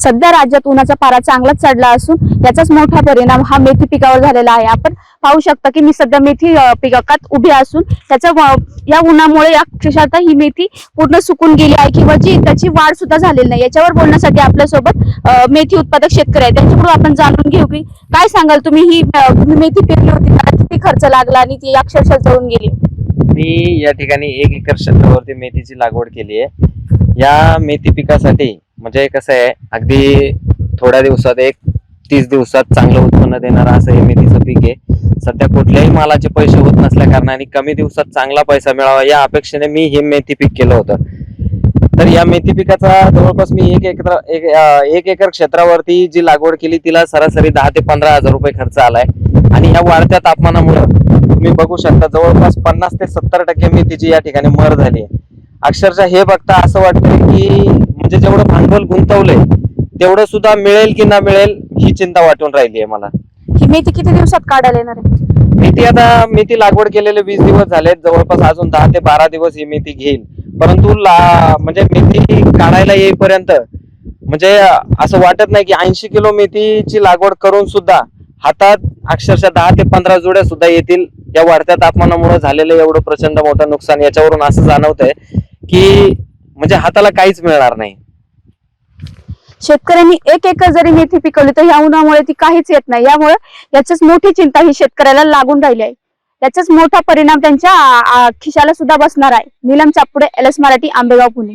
सध्या राज्यात उन्हाचा पारा चांगलाच चढला असून याचाच मोठा परिणाम हा मेथी पिकावर झालेला आहे। आपण पाहू शकता की मी सध्या मेथी पिकात उभी असून या उन्हामुळे अक्षरशः ही मेथी पूर्ण सुकून गेली आहे किंवा जी त्याची वाढ सुद्धा झालेली नाही। याच्यावर बोलण्यासाठी आपल्यासोबत मेथी उत्पादक शेतकरी आहेत, त्यांच्याकडून आपण जाणून घेऊ की काय सांगाल तुम्ही ही मेथी पेरली होती, त्याला किती खर्च लागला आणि ती अक्षरशः जळून गेली। मी या ठिकाणी 1 एकर क्षेत्रावरती मेथीची लागवड केली आहे। या मेथी पिकासाठी म्हणजे कसं आहे, अगदी थोड्या दिवसात 30 दिवसात चांगलं उत्पन्न देणारं असं हे मेथीचं पीक आहे। सध्या कुठल्याही मालाचे पैसे होत नसल्या कारणाने कमी दिवसात चांगला पैसा मिळावा या अपेक्षेने मी हे मेथी पीक केलं होतं। तर या मेथी पिकाचा जवळपास मी 1 एकर क्षेत्रावरती जी लागवड केली तिला सरासरी 10 ते 15 हजार रुपये खर्च आलाय। आणि या वाढत्या तापमानामुळे तुम्ही बघू शकता जवळपास 50 ते 70% मेथीची या ठिकाणी मर झाली आहे। अक्षरशः हे बघता असं वाटतंय की म्हणजे जेवढं भांडवल गुंतवलंय तेवढं सुद्धा मिळेल की ना मिळेल ही चिंता वाटून राहिली आहे मला। ही मेथी किती दिवसात काढायला येणार आहे? मेथी लागवड केलेले 20 दिवस झालेत, जवळपास अजून 10 ते 12 दिवस ही मेथी घेईल। परंतु म्हणजे मेथी काढायला येईपर्यंत म्हणजे असं वाटत नाही की 80 किलो मेथीची लागवड करून सुद्धा हातात अक्षरशः 10 ते 15 जोड्या सुद्धा येतील। या वाढत्या तापमानामुळे झालेलं एवढं प्रचंड मोठं नुकसान याच्यावरून असं जाणवतंय की म्हणजे हाताला काहीच मिळणार नाही। शेतकऱ्यांनी 1 एकर जरी मेथी पिकवली तर या उन्हामुळे ती काहीच येत नाही। यामुळे याचीच मोठी चिंता ही शेतकऱ्याला लागून राहिली आहे। याचाच मोठा परिणाम त्यांच्या खिशाला सुद्धा बसणार आहे। नीलम चापुडे, LS मराठी, आंबेगाव, पुणे।